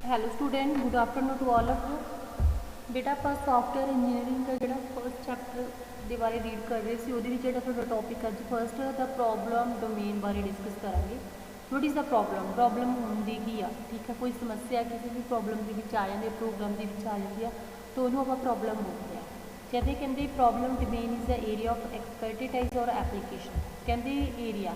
Hello student, good afternoon to all of you. बेटा आप software engineering का जो फर्स्ट चैप्टर के बारे रीड कर रहे थे, वो टॉपिक अज फर्स्ट द प्रॉब्लम डोमेन बारे डिस्कस करांगे। वट इज़ द प्रॉब्लम होंदी की आ, ठीक है। कोई समस्या किसी भी प्रॉब्लम के आ जाती है, प्रोग्राम के आ जाती है, तो उन्होंने आप प्रॉब्लम बोलते हैं। कहते problem domain is the area of expertise और एप्लीकेशन। कहते एरिया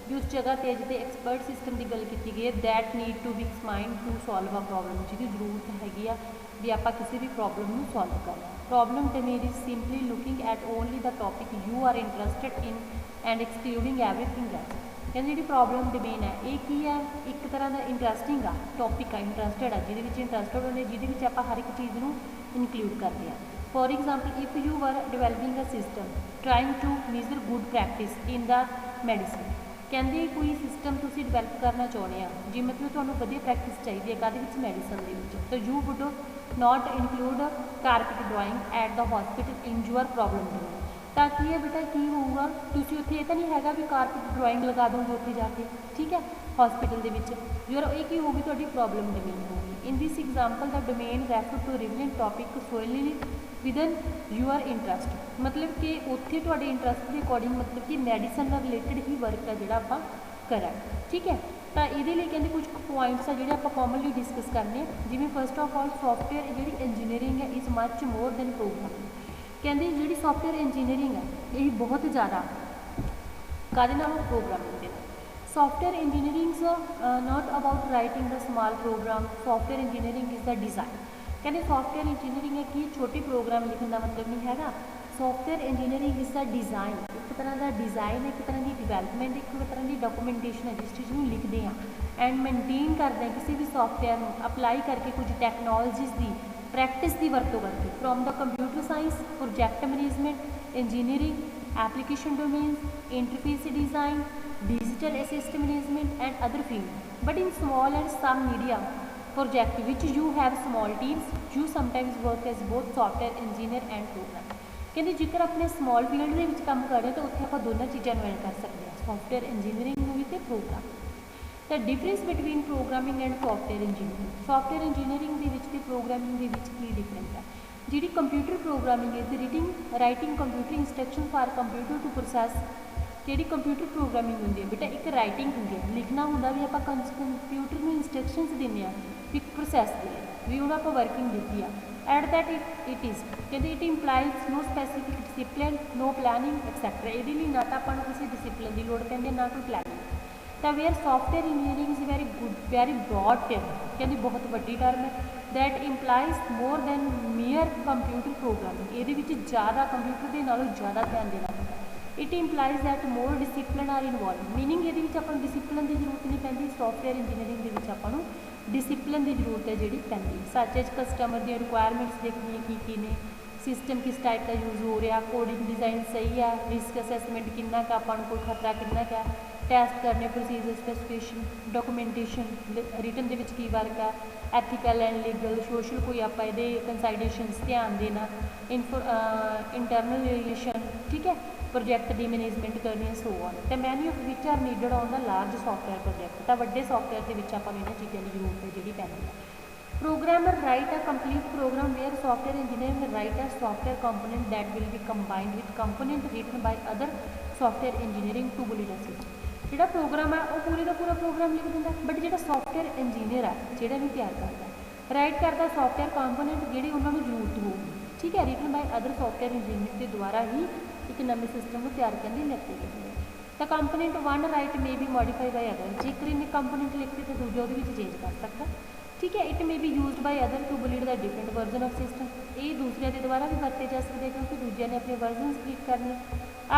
भी उस जगह पर जिते एक्सपर्ट सिस्टम की गल की गई है that need to be examined to solve a problem, जिसकी जरूरत हैगी आ भी आप किसी भी प्रॉब्लम को सॉल्व करना। Problem domain is simply looking at only the topic you are interested in and excluding everything else. कहते जी प्रॉब्लम डोमेन है ये की है, एक तरह का इंटरस्टिंग आ टॉपिक आ, इंटरस्टिड है जिद इंटरस्टिड होने जिद आप हर एक चीज़ को इनकलूड करते हैं। For example if you are developing a system trying to measure good practice in the medicine. कहते कोई सिस्टम तुम डिवेलप करना चाहते हैं जी, मतलब तुम्हें वधिया प्रैक्टिस चाहिए है कहते मैडिसन के, तो you would not include carpet drawing at the hospital in your problem domain. ताकि ये बेटा की होगा तुम उत्थे तो नहीं है भी कारपेट ड्राइंग लगा दोगे उत्थे जाके, ठीक है, हॉस्पिटल के जो ये होगी तो प्रॉब्लम डोमेन होगी। In this example the domain refer to relevant topic solely within your interest, मतलब कि उत्थे तुहाडे इंटरस्ट के अकॉर्डिंग, मतलब कि मैडिसन का रिलेटेड ही वर्क है जोड़ा आप करा, ठीक है। तो ये कहते कुछ पॉइंट्स है जो आप कॉमनली डिस्कस करने, जिमें फर्स्ट ऑफ ऑल सॉफ्टवेयर जी इंजीनियरिंग है is much more than programming. कहते जी सॉफ्टवेयर इंजीनियरिंग है ये बहुत ज़्यादा कादे नालों प्रोग्रामिंग के। Software engineering not about writing the small program, software engineering is the design. कहते सॉफ्टवेयर इंजीनियरिंग है कि छोटे प्रोग्राम लिखने का मतलब नहीं है। Software engineering is the design, एक तरह का डिज़ाइन है, एक तरह की डिवेलपमेंट, एक तरह की डॉक्यूमेंटेशन है जिस चीज़ को लिखते हैं एंड मेनटेन करते हैं किसी भी सॉफ्टवेयर में अपलाई करके कुछ टैक्नोलॉजीज़ की प्रैक्टिस की वरतों करके from the computer science, project management, engineering, application domains, interface design, digital asset management and other field. But in small and some medium project which you have small teams you sometimes work as both software engineer and program. कहते जिक्र अपने small field के काम कर रहे तो उत्थे आप दोनों चीज़ों ऐड कर सकते हैं, सॉफ्टवेयर इंजीनियरिंग भी तो program. The difference between programming and software engineering, software engineering के प्रोग्रामिंग की डिफरेंस है। जी computer programming is reading writing computer instruction for computer to process. जी कंप्यूटर प्रोग्रामिंग होंगी है बेटा एक राइटिंग होंगी है, लिखना होंगे भी आप कंप्यूटर में इंस्ट्रक्शनस देने एक प्रोसैस के भी उन्होंने आप वर्किंग दी है। एट दैट इट इज़ कहते it implies no specific discipline, no planning etcetera. ये ना तो अपन किसी डिसिप्लिन की लड़ पैंती ना कोई प्लैनिंग। तो where software engineering is very good very broad term, कहती बहुत वड्डी टर्म है that implies more than mere computer programming. ये ज़्यादा कंप्यूटर के नालों ज़्यादा ध्यान देना पड़ता। It implies that more discipline are involve, meaning ये अपन डिसिप्लिन की जरूरत नहीं पैंती। सॉफ्टवेयर इंजीनियरिंग के अपन डिसिप्लिन की जरूरत है जी पैंती, सच एज कस्टमर दी रिक्वायरमेंट्स देखनी की ने, सिस्टम किस टाइप का यूज़ हो रहा, कोडिंग डिज़ाइन सही है, रिस्क असैसमेंट कितना का अपन कोई खतरा कितना का, टेस्ट करने प्रोसीजर स्पेसिफिकेशन, डॉक्यूमेंटेशन रिटन के की वर्क है, एथिकल एंड लीगल सोशल कोई आप ये कंसाइडेशनस ध्यान देना, इंटरनल रिलेशन, ठीक है, प्रोजैक्ट की मैनेजमेंट करनी सो ऑन। तो many of which are needed on the large software project. तो वड्डे सॉफ्टवेयर के आप इन्होंने चीज़ों की जरूरत है जी पैंती है। Programmer write a complete program where software engineer write a software component that will be combined with component written by other software engineering to build a system. जो प्रोग्राम है वो पूरे का पूरा प्रोग्राम लिख देता, बट जो सॉफ्टवेयर इंजीनियर है जोड़ा भी तैयार करता राइट करता सॉफ्टवेयर कंपोनेंट जी उन्होंने जरूरत होगी, ठीक है, written by other software engineer के द्वारा ही एक नवे सिस्टम को तैयार करने लिखते गए। तो component one right may be modify by other, जेकर इन्हें कंपोनेंट लिखते तो दूजा वो चेंज कर सकता, ठीक है। It may be used by other to build the different version of system, ये दूसरे के द्वारा भी वरते जा सकते क्योंकि दूजे ने अपने वर्जन क्रिएट करने।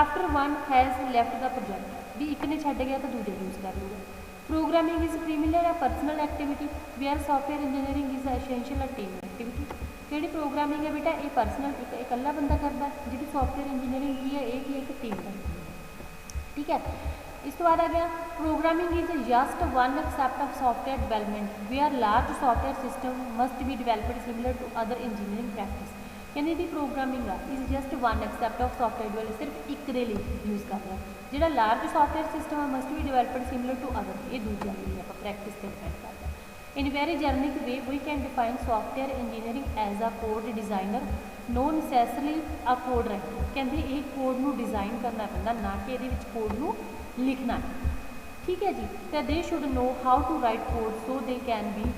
After one has left the project भी एक ने छड़ गया तो दूजे यूज कर लूगा। Programming is primarily a personal activity where software engineering is essential a team activity. जी प्रोग्रामिंग है बेटा ये पर्सनल एक इकला बंदा करता है, जी सॉफ्टवेयर इंजीनियरिंग की है ये एक टीम करती है, ठीक है। इस तो बाद आ गया programming is just one aspect of software development where large software system must be developed similar to other engineering practice. कहते जी programming is just one aspect of software develop सिर्फ एक दे लिए यूज़ कर रहा है, जो large software system must be developed similar to other ये दूसरे लिए आप प्रैक्टिस पर डिपेंड करता है। In very generic way, we can define software engineering as a code designer, no necessarily a code writer। कहते ये कोड नू डिज़ाइन करना पैंदा, ना कि ये कोड नू लिखना है। ठीक है जी। तो they should know how to write code so they can be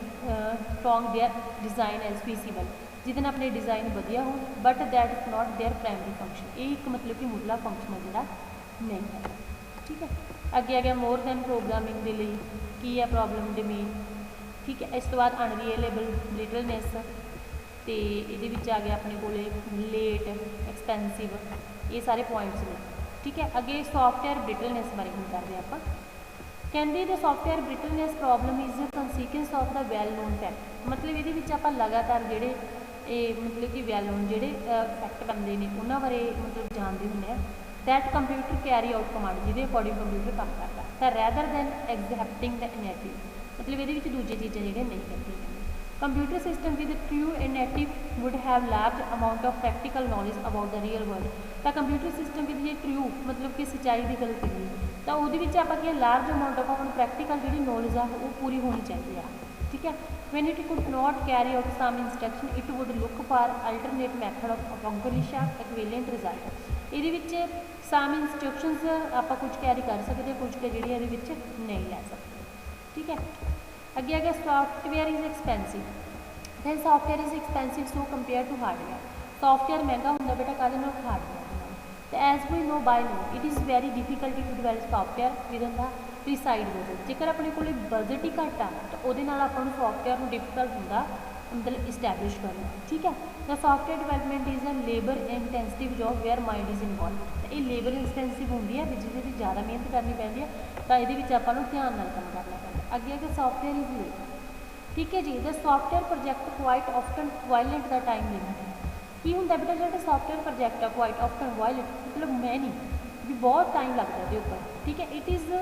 strong their design as feasible, जिहदे नाल अपने डिज़ाइन वधिया हो, but that is not their primary function. ये एक मतलब कि मुढ़ला फंक्शन है जिहड़ा नहीं है। ठीक है। अगे आ गया मोर दैन प्रोग्रामिंग के लिए की है प्रॉब्लम डोमेन। ठीक है। इस तो बाद अनरीलेबल, ब्रिटलनेस, तो ये आ गया अपने को लेट, एक्सपेंसिव, ये सारे पॉइंट्स ने। ठीक है। अगे सॉफ्टवेयर ब्रिटलनेस बारे हम करते हैं आप। कहते the software brittleness problem is consequence of the well known fact. मतलब ये आप लगातार जोड़े मतलब कि वैल नोन जोड़े फैक्ट बनते हैं उन्होंने बारे मतलब जानते होंगे that computer carry out command जिहदे अकॉर्डिंग कंप्यूटर काम करता है, rather than exempting the initiative. मतलब ये दूजी चीज़ें जो नहीं करती। Computer system with true initiative would have large amount of practical knowledge about the real world. तो कंप्यूटर सिस्टम विद जे ट्रू मतलब कि सच्चाई की गल करिए तो वो आप लार्ज अमाउंट ऑफ अपन प्रैक्टिकल जी नॉलेज आ वो पूरी होनी चाहिए। ठीक है। When it could not carry out some instruction it would look for alternate method of accomplish equivalent result. ये सम इंस्ट्रक्शनस आप कुछ कैरी कर सकते, कुछ के जी नहीं लै सकते। ठीक है। अगे आ गया software is expensive. Than software is expensive so compare to hardware. Software महंगा होंगे बेटा काहदे नाल, हार्डवेयर। तो as we know by no it is very difficult to develop software with in the prescribed budget. जेकर अपने को बजट ही घट आ तो वो सॉफ्टवेयर को डिफिकल्ट होंगे मतलब इस्टैबलिश करना। ठीक है। The software development is a labour intensive job where mind is involve. तो ये लेबर इंटेंसिव होंगी है जिसमें ज़्यादा मेहनत करनी पैंदी है, तो ये आपको ध्यान नाल काम करना पैंदा। अगे अगर सॉफ्टवेयर इज लेबर। ठीक है जी। The software project quite often violent the time limit. की होंगे बेटा जो सॉफ्टवेयर प्रोजैक्ट है क्वाइट ऑफ्टन वायलेंट मतलब मैं नहीं भी बहुत टाइम लगता है उपर। ठीक है। It is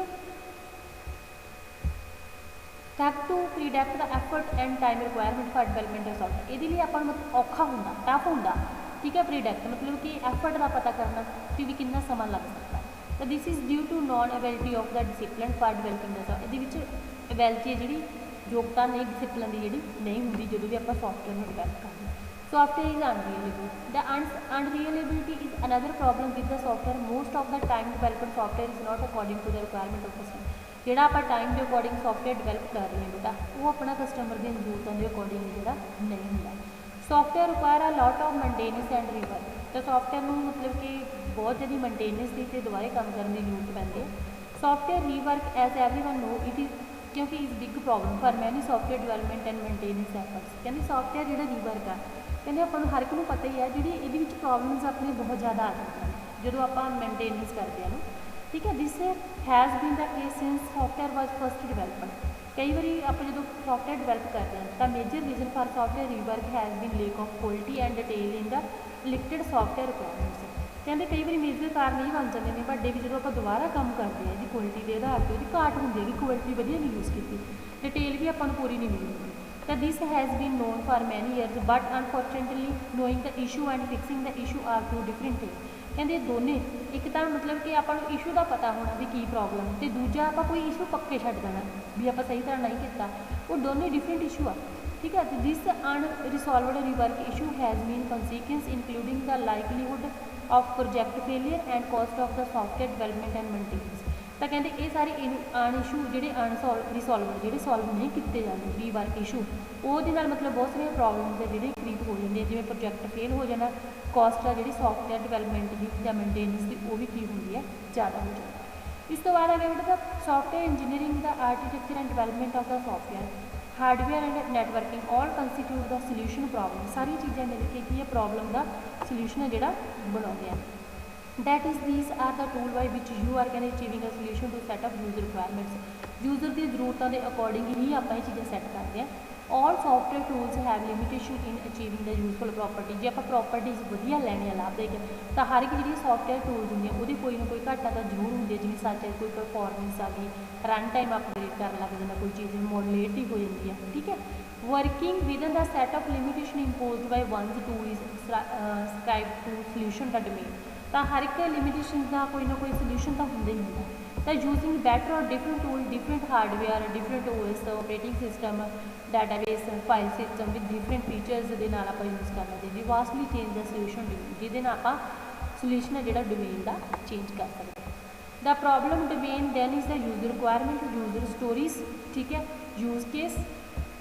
tough to predict the effort and time requirement for development of software. ये आप मतलब औखा होंगे, टफ होंगे। ठीक है। प्रीडैक्ट मतलब कि एफर्ट का पता करना कि भी कितना समा लग सकता है। तो this is due to non availability of the discipline for developing the software. ये अवेलिटी है जी योग्यता नहीं डिसिपलिन की जी नहीं होंगी जो भी आप सॉफ्टवेयर में डिवेलप करते हैं। Software is unreliable. The unreliability is another problem with the software. Most of the time developed software is not according to the requirement of customer. जोड़ा आप टाइम के अकॉर्डिंग सॉफ्टवेयर डिवेलप कर रहे हैं बेटा वो अपना कस्टमर की जरूरतों के अकॉर्डिंग जोड़ा नहीं होंगे। Software require a lot of maintenance and rework. तो सॉफ्टवेयर में मतलब कि बहुत ज़्यादा मेनटेनेंस की तो दोबारा काम करने की जरूरत पैंती है। Software rework as everyone know it is क्योंकि is big problem for many software development and maintenance efforts. कहते सॉफ्टवेयर जो रीवर्क है कहते अपन हर एक को पता ही है जी ये प्रॉब्लम्स अपनी बहुत ज़्यादा आ जाती हैं जो आप मेनटेनेंस करते हैं। ठीक है। This has been the case since software was first developed. कई बार आप जो सॉफ्टवेयर डिवेलप करते हैं तो major reason for software rework has been lack of quality and detail in the limited software requirements. कहते कई बार मेजर कारण ही बन जाते हैं बड़े भी जो आप दोबारा काम करते हैं जी क्वालिटी के आधार पर वो घाट होंगी है कि क्वालिटी वधिया नहीं यूज़ की, डिटेल भी अपन पूरी नहीं मिली। तो this has been known for many years but unfortunately knowing the issue and fixing the issue are two different thing. कहते दोनों एक तो मतलब कि आपको इशू का पता होना भी की प्रॉब्लम तो दूजा आप कोई इशू पक्के छड्ड देना भी आप सही तरह नहीं किया, वो दोनों डिफरेंट इशू आ। ठीक है। This unresolved rework issue has been consequence including the likelihood of project failure and cost of the software development and maintenance. तो कहते ये सारे अन इशू जोड़े रिसॉल्वड जो सॉल्व नहीं किए जाते रीवर्क इशू वो मतलब बहुत सारी प्रॉब्लम्स है जो क्रिएट हो जाती है जिवें प्रोजैक्ट फेल हो जाना, कॉस्ट आ जी सॉफ्टवेयर डिवेलपमेंट की या मेनटेनेंस की वो भी की होंगी है ज़्यादा हो जाती। इस तो बाद आ गया बेटा software engineering the architecture and development of the software hardware and networking all constitute the solution problem. सारी चीज़ें मिल के प्रॉब्लम का सल्यूशन है जोड़ा बनाते हैं। That is these are the tool by which you are can achieving a solution to set of user requirements. User की जरूरतों के अकॉर्डिंग ही आप ये चीज़ें सैट करते हैं। All software tools have limitation in achieving the useful property. जो आप प्रॉपर्टीज़ वधिया लैने लाभदायक तो हर एक जी सॉफ्टवेयर टूल्स होंगे वो कोई ना कोई घाटा तो जरूर होंगे जिवें सच है कोई परफॉर्मेंस आ गई, रन टाइम अपग्रेड कर लग जाता, कोई चीज़ मॉडलेटिव हो जाती है। ठीक है। Working with in the set of limitation imposed by one's to is subscribe to solution the domain. तो हर एक लिमिटेशन का कोई ना कोई सल्यूशन तो होंगे ही होंगे। तो यूजिंग बैटर और different tool different hardware different OS operating system database file system with different features ਦੇ ਨਾਲ ਆਪਾਂ ਯੂਜ਼ ਕਰਨਾ ਤੇ ਜੀ ਵਾਸਟਲੀ ਚੇਂਜ ਦਾ ਸੋਲੂਸ਼ਨ ਡੋਮੇਨ, ਜਿਹਦੇ ਨਾਲ ਆਪਾਂ ਸੋਲੂਸ਼ਨ ਹੈ ਜਿਹੜਾ ਡੋਮੇਨ ਦਾ ਚੇਂਜ ਕਰ ਸਕਦੇ ਹਾਂ। The problem domain then is the user requirement, user stories, ਠੀਕ ਹੈ, use case,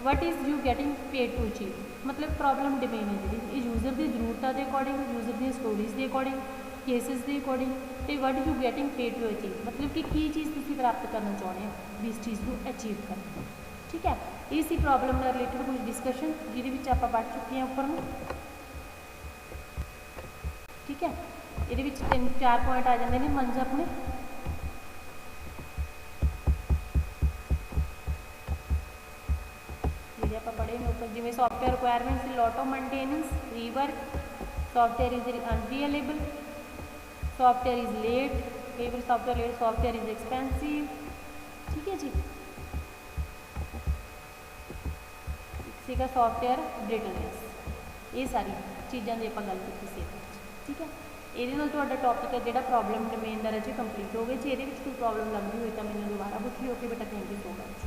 what is you getting paid to achieve. मतलब प्रॉब्लम डोमेन है जी ये यूजर की जरूरतों के अकॉर्डिंग, यूजर दी स्टोरीज के अकॉर्डिंग, केसिस के अकॉर्डिंग, तो what you getting paid to achieve, मतलब कि की चीज़ तुम प्राप्त करना चाहते हो भी इस चीज़ को अचीव करना। ठीक है, इसी प्रॉब्लम के रिलेटेड कुछ डिस्कशन जिहदे आप पढ़ चुके हैं उपर में। ठीक है, ये 3-4 पॉइंट आ जाते हैं मन च अपने। पढ़े ने ऊपर जिमें software requirements, lot of maintenance, rework, software is unreliable, software is late, कई बार software late, software is expensive. ठीक है जी, सीगा सॉफ्टवेयर ब्रिटलनेस, ये सारी चीज़ों की आप गल की। ठीक है, ये टॉपिक है जो प्रॉब्लम डोमेन का रजे कंप्लीट हो गए। जे ये कोई प्रॉब्लम लगती हुई तो मैंने दोबारा पूछी। ओके बेटा, थैंक यू सो मच।